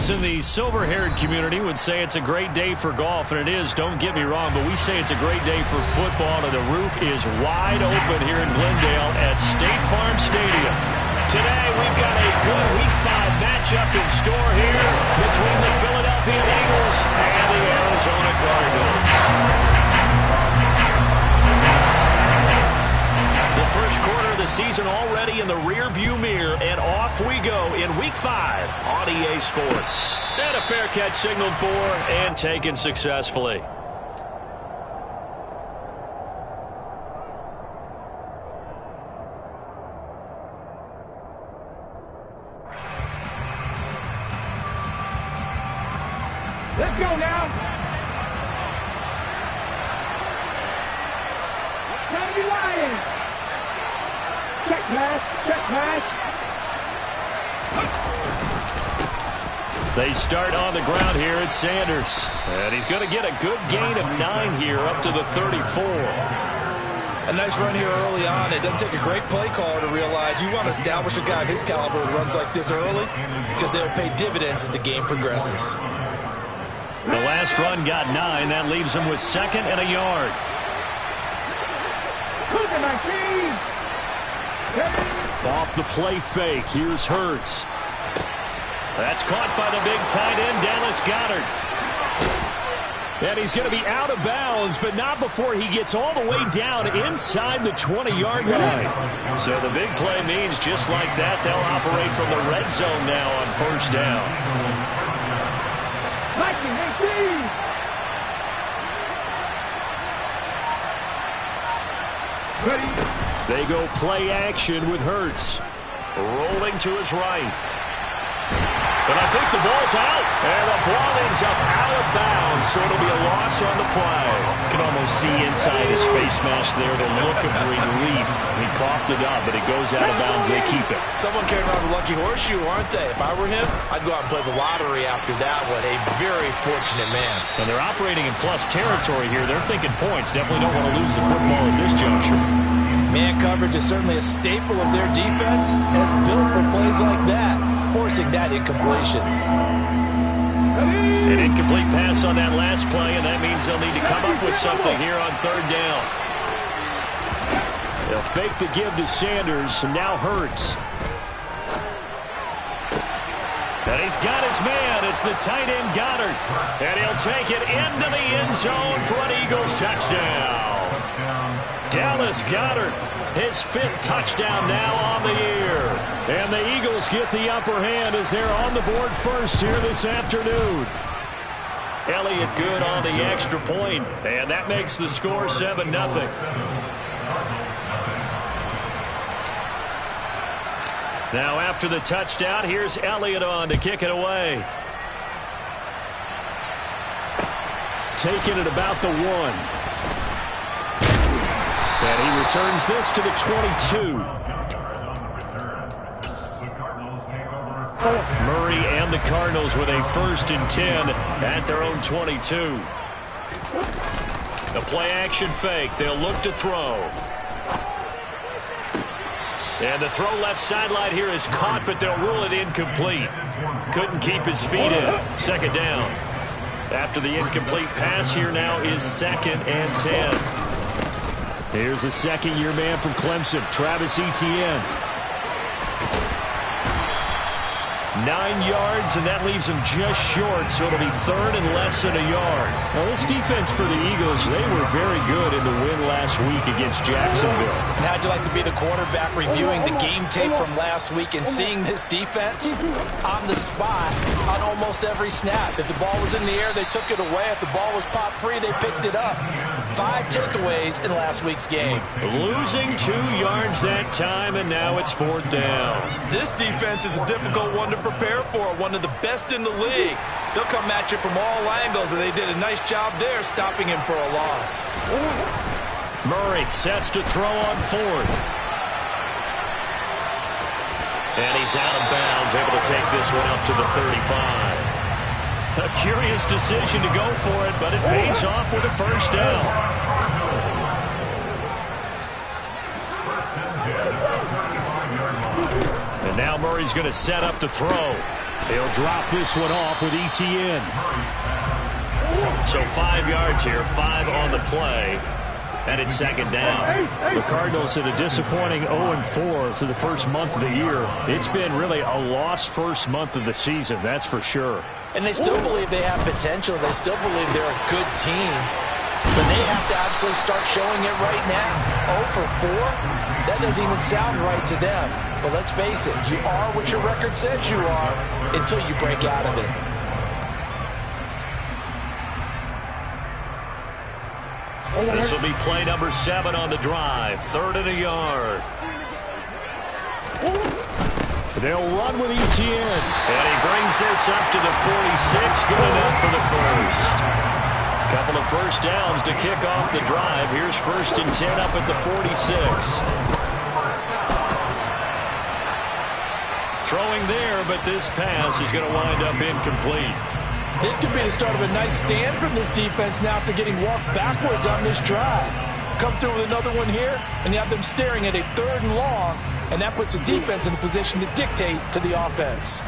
Those in the silver-haired community would say it's a great day for golf, and it is, don't get me wrong, but we say it's a great day for football, and the roof is wide open here in Glendale at State Farm Stadium. Today, we've got a good Week 5 matchup in store here between the Philadelphia Eagles and the Arizona Cardinals. The first quarter of the season already in the rear-view mirror, and off we go in Week 5 on EA Sports. And a fair catch signaled for and taken successfully. Let's go now. Time to be lying. Check pass, check pass. They start on the ground here at Sanders. And he's going to get a good gain of 9 here up to the 34. A nice run here early on. It doesn't take a great play caller to realize you want to establish a guy of his caliber who runs like this early because they'll pay dividends as the game progresses. The last run got 9. That leaves him with 2nd and a yard. Look at my team. Off the play fake. Here's Hurts. That's caught by the big tight end, Dallas Goedert. And he's going to be out of bounds, but not before he gets all the way down inside the 20-yard line. So the big play means just like that, they'll operate from the red zone now on first down. They go play action with Hurts. Rolling to his right. And I think the ball's out. And the ball ends up out of bounds, so it'll be a loss on the play. You can almost see inside his face mask there the look of relief. He coughed it up, but it goes out of bounds. They keep it. Someone came around a lucky horseshoe, aren't they? If I were him, I'd go out and play the lottery after that one. A very fortunate man. And they're operating in plus territory here. They're thinking points. Definitely don't want to lose the football at this juncture. Man coverage is certainly a staple of their defense, and it's built for plays like that, forcing that incompletion. An incomplete pass on that last play, and that means they'll need to come up with something here on third down. They'll fake the give to Sanders, and now Hurts. And he's got his man. It's the tight end Goddard. And he'll take it into the end zone for an Eagles touchdown. Dallas Goedert, his 5th touchdown now on the year. And the Eagles get the upper hand as they're on the board first here this afternoon. Elliott good on the extra point, and that makes the score 7-0. Now after the touchdown, here's Elliott on to kick it away. Taking it about the 1. And he returns this to the 22. Murray and the Cardinals with a 1st and 10 at their own 22. The play action fake. They'll look to throw. And the throw left sideline here is caught, but they'll rule it incomplete. Couldn't keep his feet in. 2nd down. After the incomplete pass, here now is 2nd and 10. Here's the 2nd-year man from Clemson, Travis Etienne. 9 yards, and that leaves him just short, so it'll be 3rd and less than a yard. Now, this defense for the Eagles, they were very good in the win last week against Jacksonville. And how'd you like to be the quarterback reviewing the game tape from last week and seeing this defense on the spot on almost every snap? If the ball was in the air, they took it away. If the ball was popped free, they picked it up. 5 takeaways in last week's game. Losing 2 yards that time, and now it's 4th down. This defense is a difficult one to prepare for, one of the best in the league. They'll come at you from all angles, and they did a nice job there stopping him for a loss. Murray sets to throw on 4th. And he's out of bounds, able to take this one up to the 35. A curious decision to go for it, but it pays off with a 1st down. And now Murray's going to set up to throw. He'll drop this one off with ETN. So 5 yards here, 5 on the play. And it's second down. The Cardinals had a disappointing 0-4 through the first month of the year. It's been really a lost first month of the season, that's for sure. And they still believe they have potential. They still believe they're a good team. But they have to absolutely start showing it right now. 0-4? That doesn't even sound right to them. But let's face it, you are what your record says you are until you break out of it. This will be play number 7 on the drive. 3rd and a yard. They'll run with ETN. And he brings this up to the 46. Good enough for the first. Couple of first downs to kick off the drive. Here's 1st and 10 up at the 46. Throwing there, but this pass is going to wind up incomplete. This could be the start of a nice stand from this defense now after getting walked backwards on this drive. Come through with another one here, and you have them staring at a 3rd and long, and that puts the defense in a position to dictate to the offense.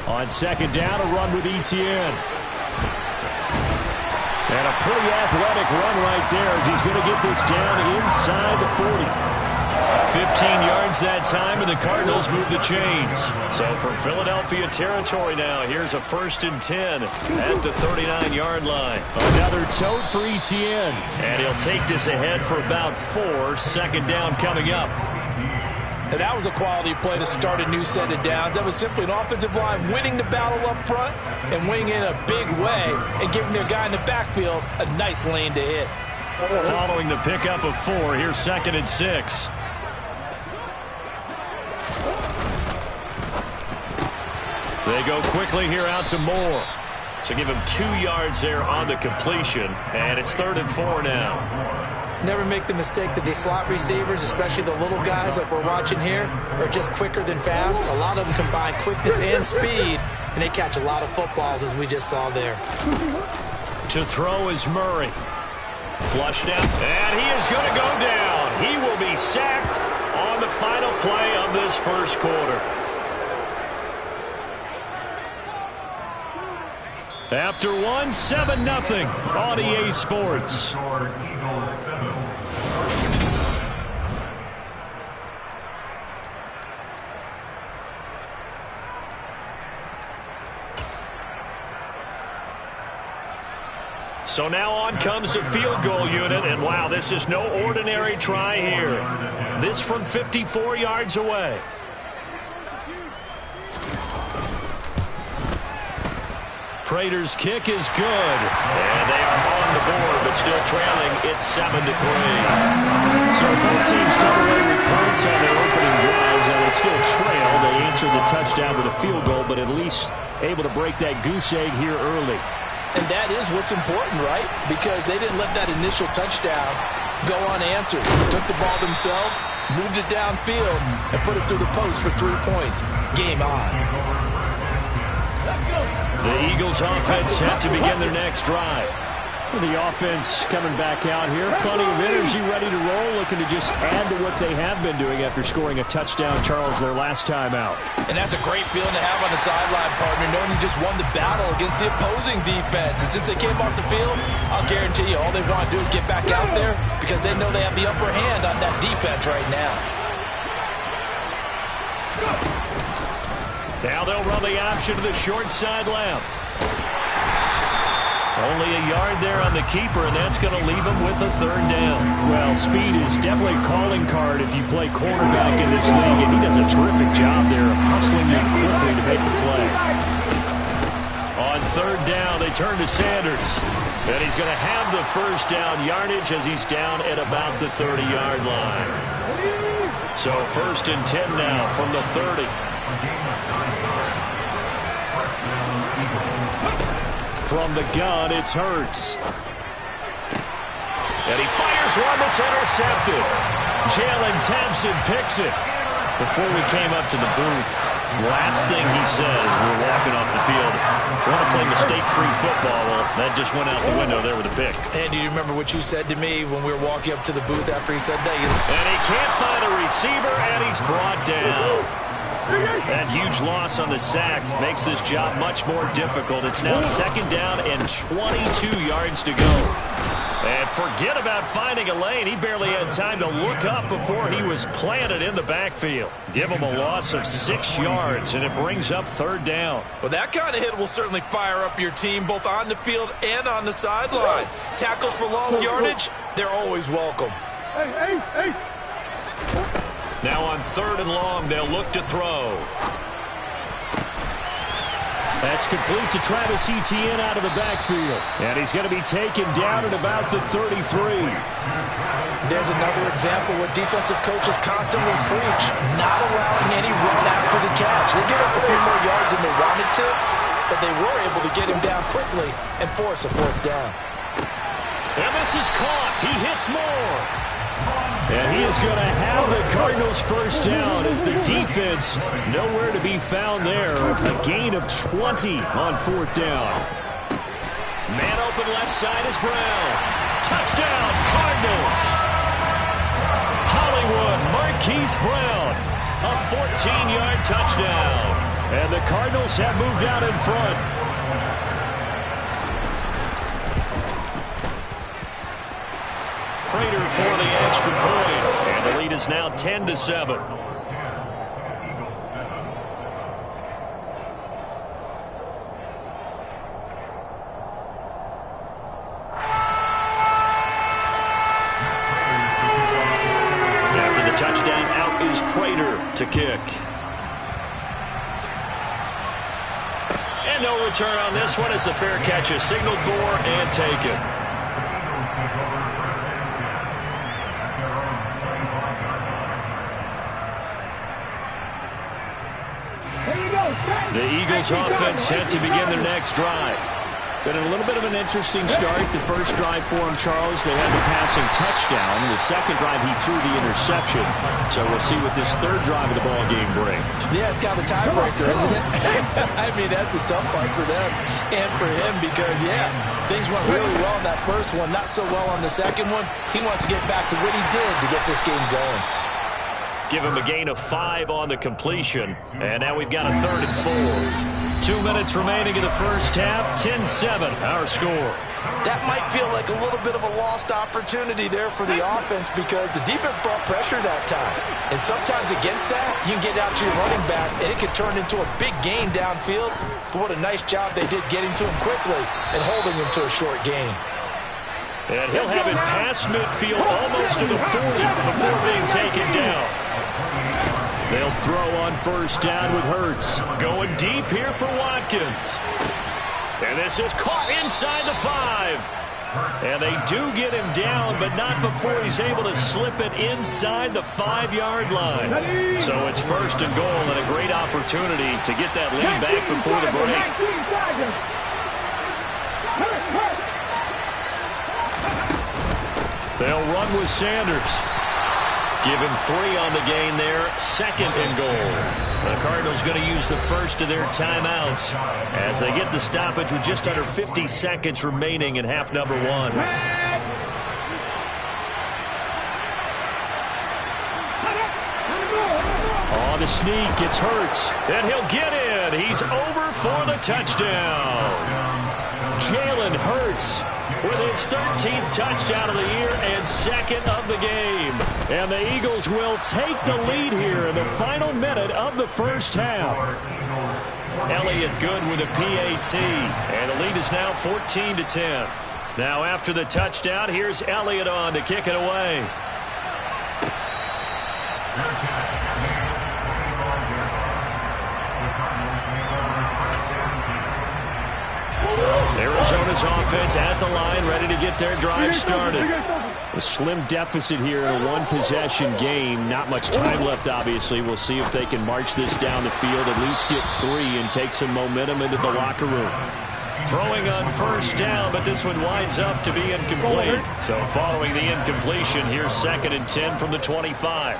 On 2nd down, a run with ETN. And a pretty athletic run right there as he's going to get this down inside the 40. 15 yards that time, and the Cardinals move the chains. So from Philadelphia territory now, here's a 1st and 10 at the 39-yard line. Another tote for ETN. And he'll take this ahead for about 4. 2nd down coming up. And that was a quality play to start a new set of downs. That was simply an offensive line winning the battle up front and winning in a big way and giving their guy in the backfield a nice lane to hit. Following the pickup of 4, here's 2nd and 6. They go quickly here out to Moore. So give him 2 yards there on the completion. And it's 3rd and 4 now. Never make the mistake that these slot receivers, especially the little guys like we're watching here, are just quicker than fast. A lot of them combine quickness and speed, and they catch a lot of footballs, as we just saw there. To throw is Murray. Flushed out, and he is going to go down. He will be sacked on the final play of this first quarter. After 1, 7-0 on EA Sports. So now on comes the field goal unit, and wow, this is no ordinary try here. This from 54 yards away. Prater's kick is good, and they are on the board, but still trailing. It's 7-3. So both teams come away with points on their opening drives, and they still trail. They answered the touchdown with a field goal, but at least able to break that goose egg here early. And that is what's important, right? Because they didn't let that initial touchdown go unanswered. They took the ball themselves, moved it downfield, and put it through the post for 3 points. Game on. The Eagles offense set to begin their next drive. The offense coming back out here. Plenty of energy, ready to roll, looking to just add to what they have been doing after scoring a touchdown, Charles, their last time out. And that's a great feeling to have on the sideline, partner, knowing you just won the battle against the opposing defense. And since they came off the field, I'll guarantee you all they want to do is get back out there because they know they have the upper hand on that defense right now. Now they'll run the option to the short side left. Only a yard there on the keeper, and that's going to leave him with a 3rd down. Well, speed is definitely a calling card if you play quarterback in this league, and he does a terrific job there of hustling in quickly to make the play. On 3rd down, they turn to Sanders. And he's going to have the first down yardage as he's down at about the 30-yard line. So 1st and 10 now from the 30. From the gun, it's Hurts. And he fires one that's intercepted. Jalen Thompson picks it. Before we came up to the booth, Last thing he says, we're walking off the field. Want to play mistake-free football. Well, that just went out the window there with a pick. And do you remember what you said to me when we were walking up to the booth after he said that? And he can't find a receiver, and he's brought down. That huge loss on the sack makes this job much more difficult. It's now 2nd down and 22 yards to go. And forget about finding a lane. He barely had time to look up before he was planted in the backfield. Give him a loss of 6 yards, and it brings up 3rd down. Well, that kind of hit will certainly fire up your team both on the field and on the sideline. Tackles for lost yardage, they're always welcome. Now on 3rd and long, they'll look to throw. That's complete to Travis Etienne out of the backfield. And he's going to be taken down at about the 33. There's another example what defensive coaches constantly preach, not allowing any run after the catch. They give up a few more yards than they wanted to, but they were able to get him down quickly and force a 4th down. And this is caught. He hits more. And he is going to have the Cardinals' 1st down as the defense nowhere to be found there. A gain of 20 on 4th down. Man open left side is Brown. Touchdown, Cardinals. Hollywood Marquise Brown. A 14-yard touchdown. And the Cardinals have moved out in front. Prater for the extra point, and the lead is now 10-7. After the touchdown, out is Prater to kick. And no return on this one as the fair catch is signaled for and taken. The Eagles offense set to begin their next drive. Been a little bit of an interesting start. The first drive for him, Charles, they had the passing touchdown. The second drive, he threw the interception. So we'll see what this 3rd drive of the ball game brings. Yeah, it's kind of a tiebreaker, isn't it? I mean, that's a tough fight for them and for him because, yeah, things went really well in that first one, not so well on the second one. He wants to get back to what he did to get this game going. Give him a gain of 5 on the completion. And now we've got a 3rd and 4. 2 minutes remaining in the first half. 10-7, our score. That might feel like a little bit of a lost opportunity there for the offense because the defense brought pressure that time. And sometimes against that, you can get out to your running back, and it could turn into a big gain downfield. But what a nice job they did getting to him quickly and holding him to a short gain. And he'll have it past midfield almost to the 40 before being taken down. They'll throw on 1st down with Hurts. Going deep here for Watkins. And this is caught inside the 5. And they do get him down, but not before he's able to slip it inside the 5-yard line. So it's 1st and goal and a great opportunity to get that lead back before the break. They'll run with Sanders. Give him 3 on the gain there. 2nd and goal. The Cardinals going to use the first of their timeouts as they get the stoppage with just under 50 seconds remaining in half number 1. Oh, the sneak. It's Hurts. And he'll get in. He's over for the touchdown. Jalen Hurts with his 13th touchdown of the year and 2nd of the game. And the Eagles will take the lead here in the final minute of the first half. Elliott good with a PAT. And the lead is now 14-10. Now after the touchdown, here's Elliott on to kick it away. Arizona's offense at the line, ready to get their drive started. A slim deficit here in a one-possession game. Not much time left, obviously. We'll see if they can march this down the field, at least get 3 and take some momentum into the locker room. Throwing on 1st down, but this one winds up to be incomplete. So following the incompletion, here's 2nd and 10 from the 25.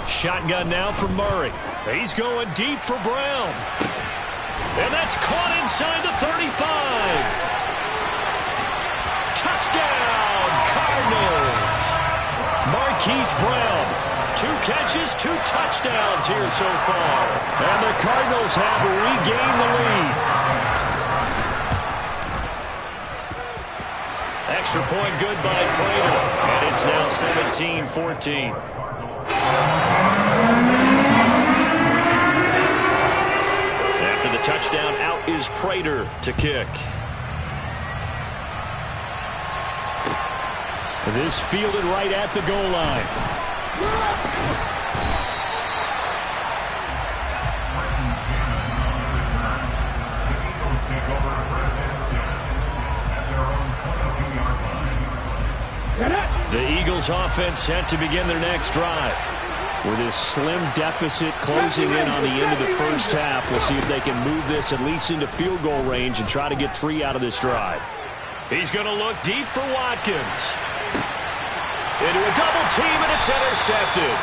Shotgun now for Murray. He's going deep for Brown. And that's caught inside the 35. Touchdown, Cardinals. Marquise Brown. 2 catches, 2 touchdowns here so far. And the Cardinals have regained the lead. Extra point good by Prater. And it's now 17-14. After the touchdown, out is Prater to kick. This fielded right at the goal line. The Eagles offense set to begin their next drive. With this slim deficit closing in on the end of the first half, we'll see if they can move this at least into field goal range and try to get 3 out of this drive. He's going to look deep for Watkins. Into a double team, and it's intercepted.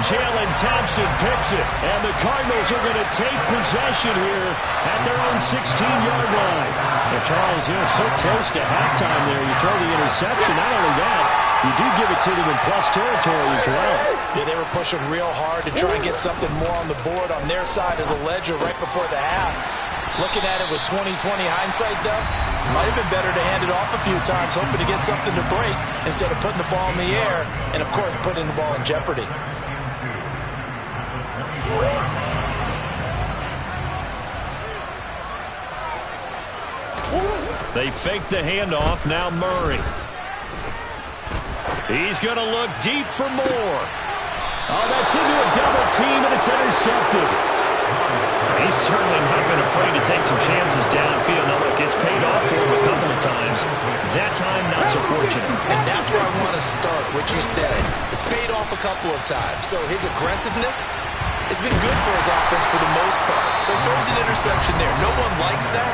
Jalen Thompson picks it, and the Cardinals are going to take possession here at their own 16-yard line. And Charles, so close to halftime there. You throw the interception. Not only that, you do give it to them in plus territory as well. Yeah, they were pushing real hard to try and get something more on the board on their side of the ledger right before the half. Looking at it with 20/20 hindsight, though, might have been better to hand it off a few times, hoping to get something to break instead of putting the ball in the air and, of course, putting the ball in jeopardy. They fake the handoff. Now Murray. He's going to look deep for more. Oh, that's into a double team, and it's intercepted. He's certainly not been afraid to take some chances downfield. Now, look, it's paid off for him a couple of times. That time, not so fortunate. And that's where I want to start, what you said. It's paid off a couple of times. So his aggressiveness has been good for his offense for the most part. So he throws an interception there. No one likes that,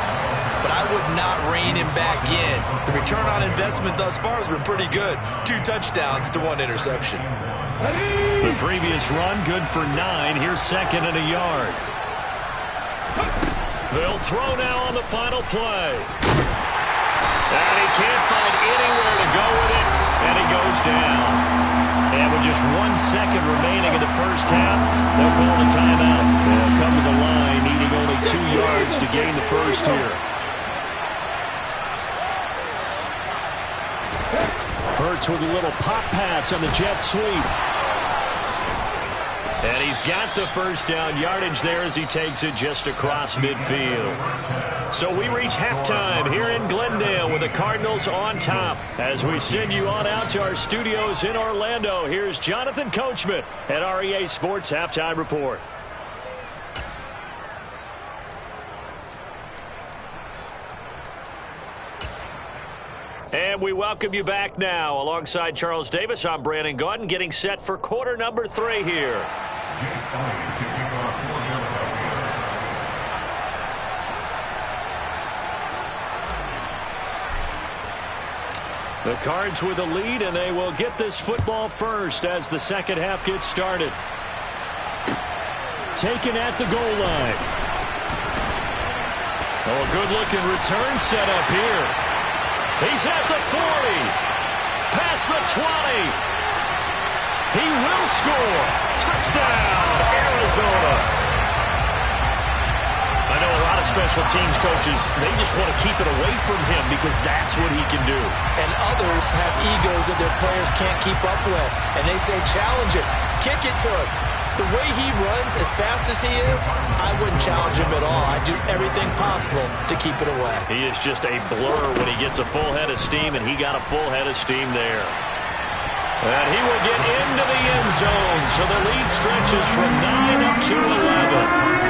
but I would not rein him back in. The return on investment thus far has been pretty good. 2 touchdowns to 1 interception. The previous run, good for 9. Here's second and a yard. They'll throw now on the final play. And he can't find anywhere to go with it, and he goes down. And with just 1 second remaining in the first half, they'll call the timeout. They'll come to the line, needing only 2 yards to gain the first here. Hurts with a little pop pass on the jet sweep. And he's got the first down yardage there as he takes it just across midfield. So we reach halftime here in Glendale with the Cardinals on top. As we send you on out to our studios in Orlando, here's Jonathan Coachman at REA Sports Halftime Report. And we welcome you back now. Alongside Charles Davis, I'm Brandon Gaudin, getting set for quarter number 3 here. The Cards with a lead, and they will get this football first as the second half gets started. Taken at the goal line. Oh, a good-looking return set up here. He's at the 40, past the 20. He will score. Touchdown, Arizona. I know a lot of special teams coaches, they just want to keep it away from him because that's what he can do. And others have egos that their players can't keep up with. And they say, challenge it, kick it to him. The way he runs as fast as he is, I wouldn't challenge him at all. I'd do everything possible to keep it away. He is just a blur when he gets a full head of steam, and he got a full head of steam there. And he will get into the end zone, so the lead stretches from 9 up to 11.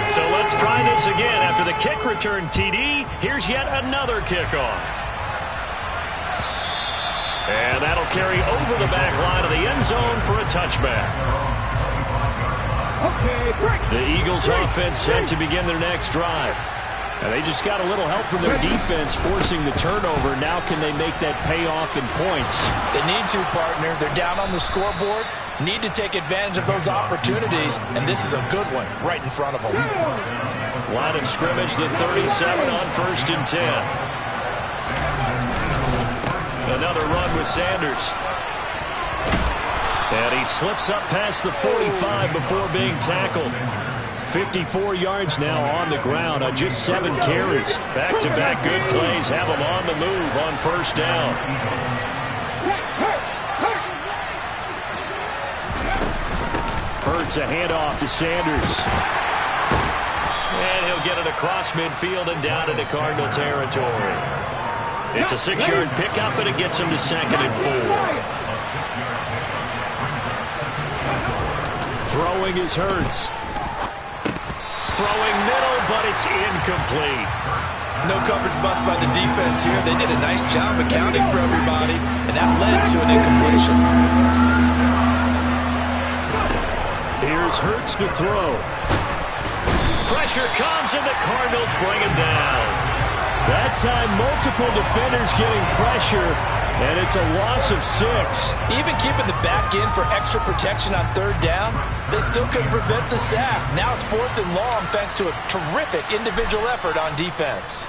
So let's try this again. After the kick return TD, here's yet another kickoff. And that'll carry over the back line of the end zone for a touchback. The Eagles offense set to begin their next drive. And they just got a little help from their defense forcing the turnover. Now can they make that pay off in points? They need to, partner. They're down on the scoreboard. Need to take advantage of those opportunities. And this is a good one right in front of them. Line of scrimmage, the 37 on 1st and 10. Another run with Sanders. And he slips up past the 45 before being tackled. 54 yards now on the ground on just 7 carries. Back-to-back good plays have him on the move on 1st down. Hurts a handoff to Sanders. And he'll get it across midfield and down into Cardinal territory. It's a 6-yard pickup, and it gets him to 2nd and 4. Throwing is Hurts. Throwing middle, but it's incomplete. No coverage bust by the defense here. They did a nice job accounting for everybody, and that led to an incompletion. Here's Hurts to throw. Pressure comes, and the Cardinals bring him down. That time, multiple defenders getting pressure, and it's a loss of 6. Even keeping the back in for extra protection on 3rd down, they still couldn't prevent the sack. Now it's 4th and long thanks to a terrific individual effort on defense.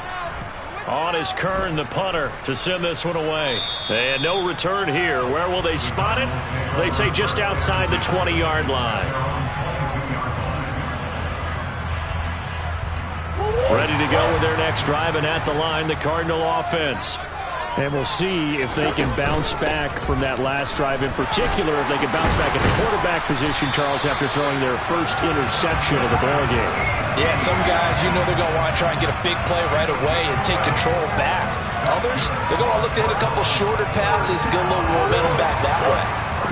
On is Kern, the punter, to send this one away. And no return here. Where will they spot it? They say just outside the 20-yard line. Ready to go with their next drive, and at the line, the Cardinal offense. And we'll see if they can bounce back from that last drive, in particular, if they can bounce back at the quarterback position, Charles, after throwing their first interception of the ballgame. Yeah, some guys, you know they're going to want to try and get a big play right away and take control back. Others, they're going to look to hit a couple shorter passes, get a little momentum back that way.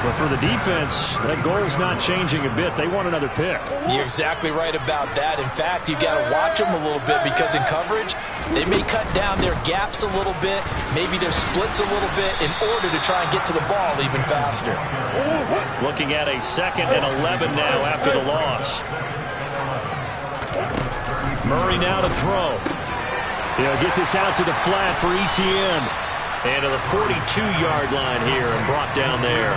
But for the defense, that goal's not changing a bit. They want another pick. You're exactly right about that. In fact, you've got to watch them a little bit because in coverage, they may cut down their gaps a little bit, maybe their splits a little bit in order to try and get to the ball even faster. Looking at a 2nd and 11 now after the loss. Murray now to throw. He'll get this out to the flat for Etienne. And to the 42-yard line here and brought down there.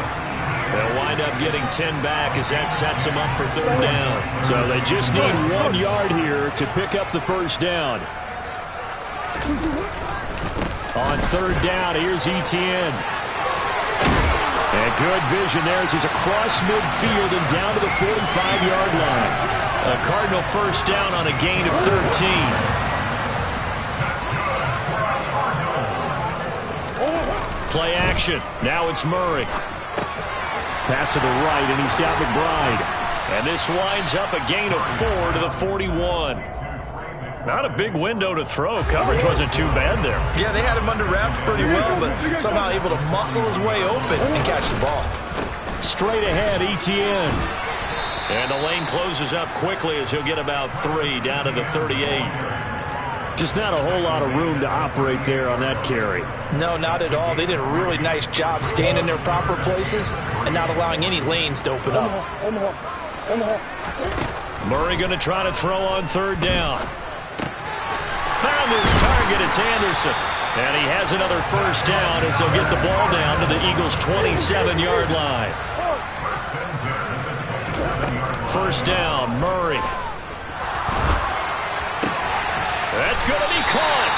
They'll wind up getting 10 back as that sets them up for 3rd down. So they just need 1 yard here to pick up the 1st down. On 3rd down, here's Etienne. And good vision there as he's across midfield and down to the 45-yard line. A Cardinal 1st down on a gain of 13. Play action. Now it's Murray. Pass to the right, and he's got McBride. And this winds up a gain of 4 to the 41. Not a big window to throw. Coverage wasn't too bad there. Yeah, they had him under wraps pretty well, but somehow able to muscle his way open and catch the ball. Straight ahead, Etienne. And the lane closes up quickly as he'll get about 3 down to the 38. Just not a whole lot of room to operate there on that carry. No, not at all. They did a really nice job staying in their proper places and not allowing any lanes to open up. Murray going to try to throw on 3rd down. Found his target. It's Anderson. And he has another 1st down as they'll get the ball down to the Eagles' 27-yard line. 1st down, Murray. That's going to be caught.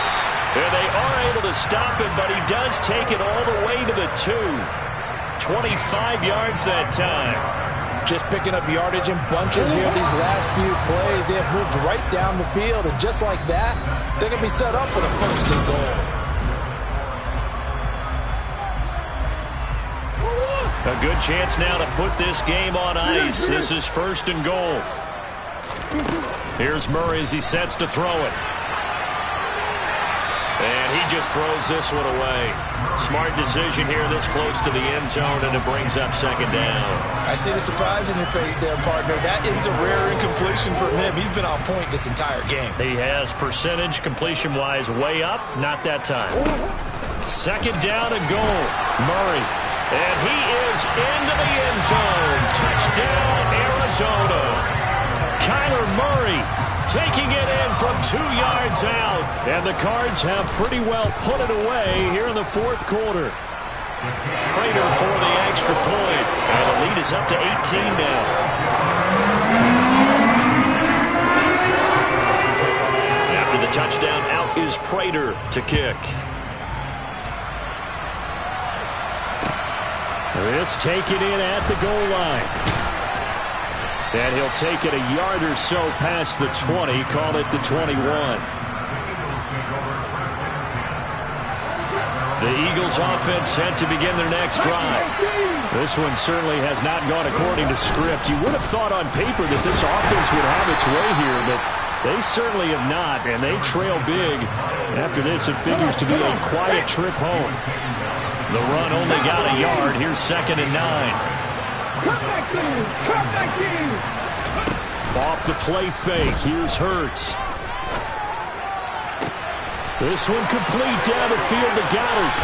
And they are able to stop him, but he does take it all the way to the 2. 25 yards that time. Just picking up yardage in bunches here these last few plays. They have moved right down the field, and just like that, they're going to be set up for the 1st and goal. A good chance now to put this game on ice. This is 1st and goal. Here's Murray as he sets to throw it. And he just throws this one away. Smart decision here this close to the end zone, and it brings up 2nd down. I see the surprise in your face there, partner. That is a rare incompletion from him. He's been on point this entire game. He has percentage completion-wise way up. Not that time. 2nd down and goal. Murray. And he is into the end zone. Touchdown, Arizona. Kyler Murray taking it in from 2 yards out. And the Cards have pretty well put it away here in the fourth quarter. Prater for the extra point. And the lead is up to 18 now. After the touchdown, out is Prater to kick. This taken in at the goal line. And he'll take it a yard or so past the 20, call it the 21. The Eagles offense set to begin their next drive. This one certainly has not gone according to script. You would have thought on paper that this offense would have its way here, but they certainly have not, and they trail big. After this, it figures to be a quiet trip home. The run only got a yard. Here's 2nd and 9. Off the play fake. Here's Hurts. This one complete down the field to Goddard.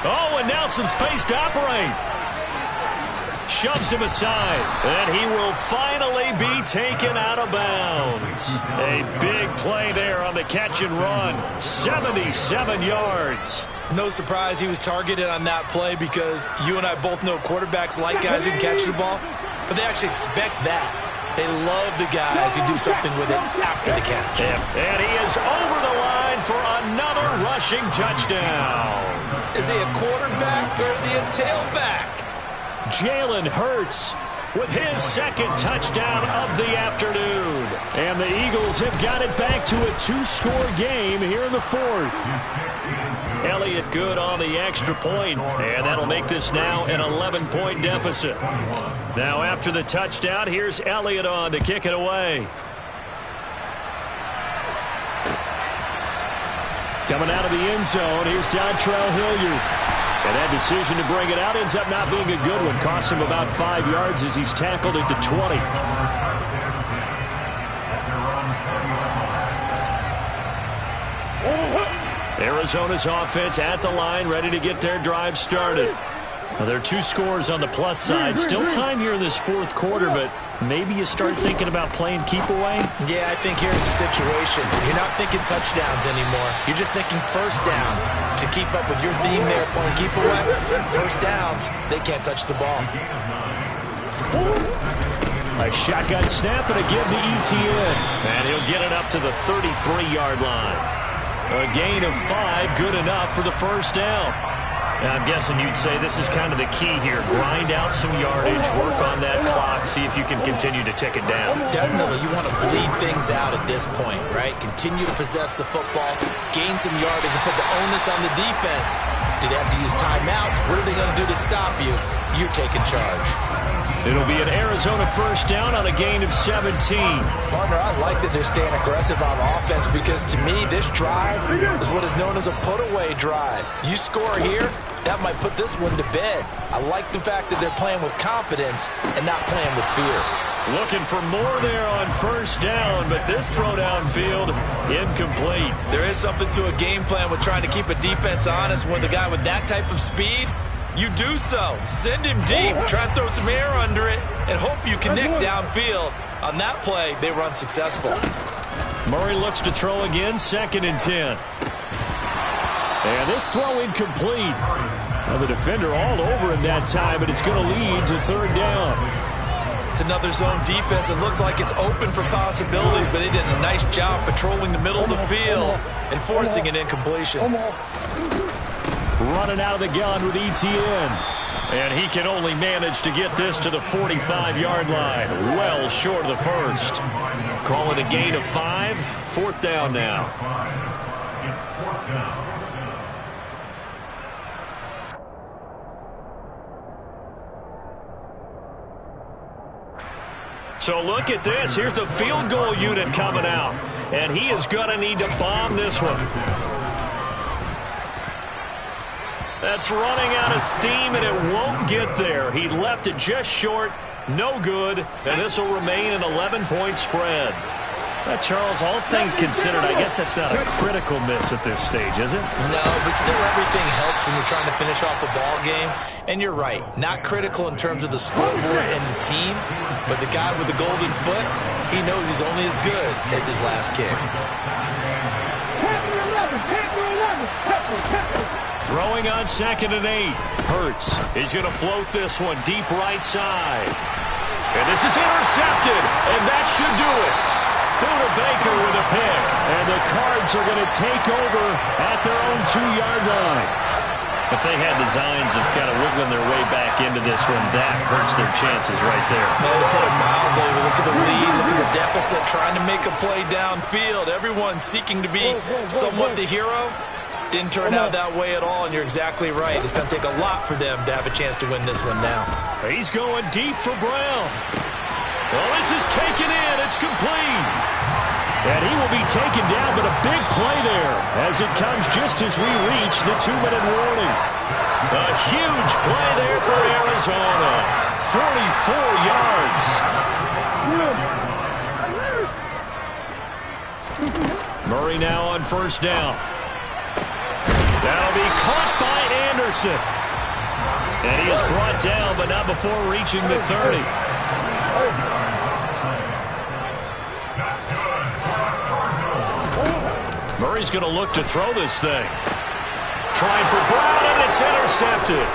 Oh, and now some space to operate. Shoves him aside, and he will finally be taken out of bounds. A big play there on the catch and run. 77 yards. No surprise he was targeted on that play because you and I both know quarterbacks like guys who can catch the ball, but they actually expect that. They love the guys who do something with it after the catch. And he is over the line for another rushing touchdown. Is he a quarterback or is he a tailback? Jalen Hurts with his 2nd touchdown of the afternoon. And the Eagles have got it back to a 2-score game here in the 4th. Elliott good on the extra point, and that'll make this now an 11-point deficit. Now after the touchdown, here's Elliott on to kick it away. Coming out of the end zone, here's Dontrell Hilliard. And that decision to bring it out ends up not being a good one. Costs him about 5 yards as he's tackled at the 20. Arizona's offense at the line, ready to get their drive started. Now, there are 2 scores on the plus side. Still time here in this 4th quarter, but maybe you start thinking about playing keep away? Yeah, I think here's the situation. You're not thinking touchdowns anymore. You're just thinking first downs. To keep up with your theme there, playing keep away, first downs, they can't touch the ball. A shotgun snap and a give to ETN. And he'll get it up to the 33-yard line. A gain of 5, good enough for the first down. Now, I'm guessing you'd say this is kind of the key here. Grind out some yardage, work on that clock, see if you can continue to tick it down. Definitely. You want to bleed things out at this point, right? Continue to possess the football, gain some yardage, and put the onus on the defense. Do they have to use timeouts? What are they going to do to stop you? You're taking charge. It'll be an Arizona first down on a gain of 17. Partner, I like that they're staying aggressive on offense because, to me, this drive is what is known as a put-away drive. You score here, that might put this one to bed. I like the fact that they're playing with confidence and not playing with fear. Looking for more there on first down, but this throw downfield, incomplete. There is something to a game plan with trying to keep a defense honest when the guy with that type of speed, you do so. Send him deep, try and throw some air under it, and hope you can nick downfield. On that play, they run successful. Murray looks to throw again, 2nd and 10. And this throw incomplete. Now the defender all over him that time, but it's going to lead to 3rd down. It's another zone defense. It looks like it's open for possibilities, but they did a nice job patrolling the middle of the field and forcing an incompletion. Running out of the gun with ETN. And he can only manage to get this to the 45-yard line. Well short of the first. Call it a gain of 5. 4th down now. So look at this. Here's the field goal unit coming out. And he is going to need to bomb this one. That's running out of steam, and it won't get there. He left it just short. No good. And this will remain an 11-point spread. Charles, all things considered, I guess that's not a critical miss at this stage, is it? No, but still everything helps when you're trying to finish off a ball game. And you're right, not critical in terms of the scoreboard and the team, but the guy with the golden foot, he knows he's only as good as his last kick. Throwing on 2nd and 8. Hurts. He's going to float this one deep right side. And this is intercepted, and that should do it. Buda Baker with a pick, and the Cards are going to take over at their own 2-yard line. If they had designs of kind of wiggling their way back into this one, that hurts their chances right there. And to put it mildly, look at the lead, look at the deficit, trying to make a play downfield. Everyone seeking to be somewhat the hero. Didn't turn out that way at all, and you're exactly right. It's going to take a lot for them to have a chance to win this one now. He's going deep for Brown. Well, this is taken in. It's complete. And he will be taken down, but a big play there as it comes just as we reach the 2-minute warning. A huge play there for Arizona. 44 yards. Murray now on 1st down. That'll be caught by Anderson. And he is brought down, but not before reaching the 30. Murray's going to look to throw this thing. Trying for Brown, and it's intercepted.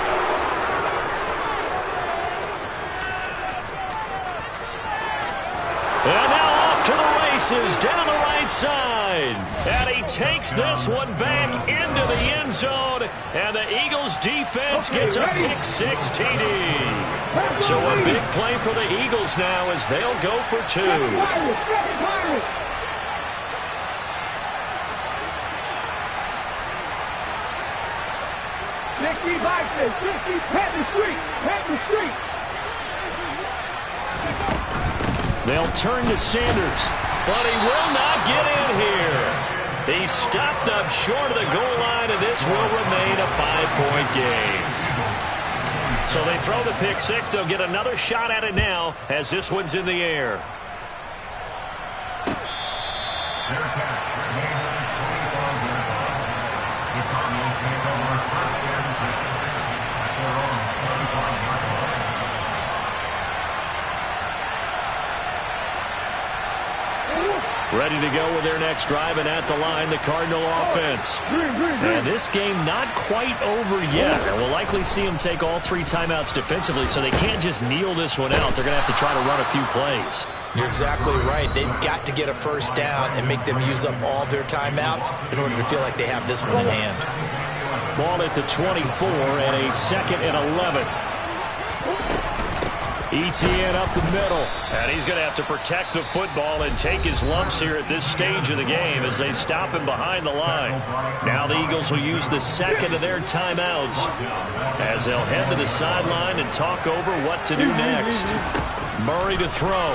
And now off to the races, down the right side. And he takes this one back into the end zone. And the Eagles defense gets a pick 6 TD. So a big play for the Eagles now as they'll go for 2. They'll turn to Sanders, but he will not get in here. He's stopped up short of the goal line, and this will remain a 5-point game. So they throw the pick 6. They'll get another shot at it now as this one's in the air. Ready to go with their next drive, and at the line, the Cardinal offense. And this game not quite over yet. And we'll likely see them take all 3 timeouts defensively, so they can't just kneel this one out. They're going to have to try to run a few plays. You're exactly right. They've got to get a 1st down and make them use up all their timeouts in order to feel like they have this one in hand. Ball at the 24 and a 2nd and 11. ETN up the middle, and he's going to have to protect the football and take his lumps here at this stage of the game as they stop him behind the line. Now the Eagles will use the 2nd of their timeouts as they'll head to the sideline and talk over what to do next. Murray to throw.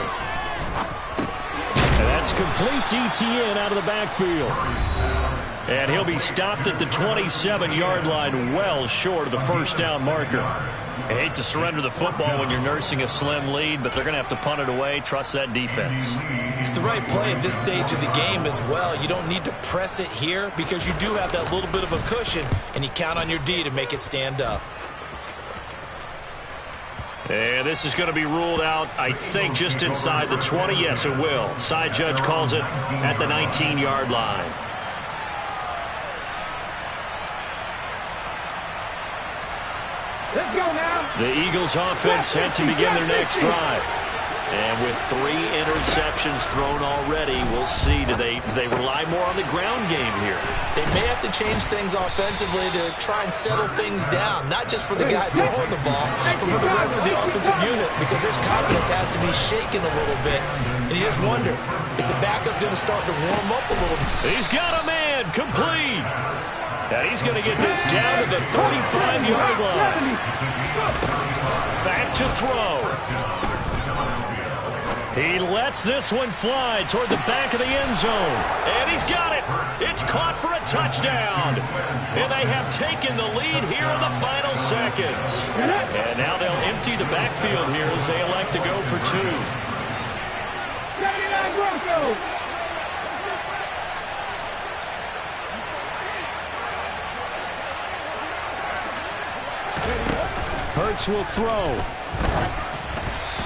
And that's complete to ETN out of the backfield. And he'll be stopped at the 27-yard line, well short of the 1st down marker. I hate to surrender the football when you're nursing a slim lead, but they're going to have to punt it away. Trust that defense. It's the right play at this stage of the game as well. You don't need to press it here because you do have that little bit of a cushion, and you count on your D to make it stand up. And this is going to be ruled out, I think, just inside the 20. Yes, it will. Side judge calls it at the 19-yard line. Let's go now. The Eagles offense set to begin their next drive. And with 3 interceptions thrown already, we'll see. Do they rely more on the ground game here? They may have to change things offensively to try and settle things down, not just for the guy throwing the ball, but for the rest of the offensive unit, because their confidence has to be shaken a little bit. And you just wonder, is the backup going to start to warm up a little bit? He's got a man, complete. And he's going to get this down to the 35-yard line. Back to throw. He lets this one fly toward the back of the end zone. And he's got it. It's caught for a touchdown. And they have taken the lead here in the final seconds. And now they'll empty the backfield here as they elect to go for 2. 79 Broncos. Hurts will throw.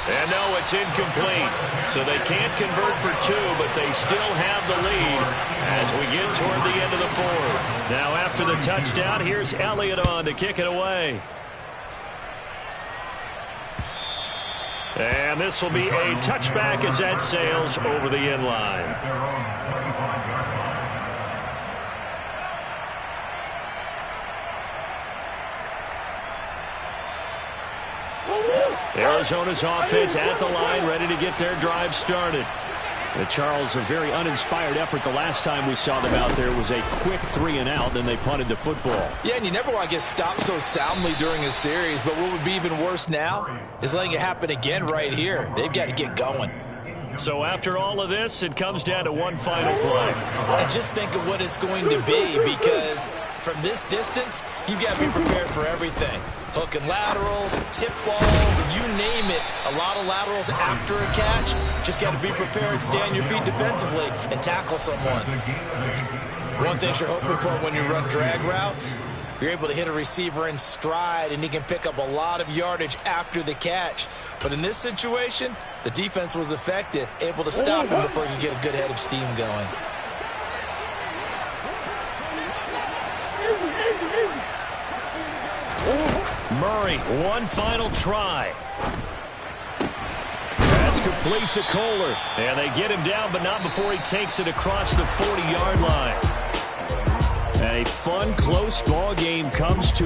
And no, it's incomplete. So they can't convert for 2, but they still have the lead as we get toward the end of the 4th. Now after the touchdown, here's Elliott on to kick it away. And this will be a touchback as that sails over the end line. Arizona's offense at the line, ready to get their drive started. Charles, a very uninspired effort the last time we saw them out there was a quick 3-and-out, then they punted the football. Yeah, and you never want to get stopped so soundly during a series, but what would be even worse now is letting it happen again right here. They've got to get going. So after all of this, it comes down to one final play. And just think of what it's going to be, because from this distance, you've got to be prepared for everything. Hook and laterals, tip balls, you name it. A lot of laterals after a catch. Just got to be prepared, stay on your feet defensively, and tackle someone. One thing you're hoping for when you run drag routes, you're able to hit a receiver in stride, and he can pick up a lot of yardage after the catch. But in this situation, the defense was effective, able to stop him before he could get a good head of steam going. Murray, one final try. That's complete to Kohler. And they get him down, but not before he takes it across the 40-yard line. And a fun, close ball game comes to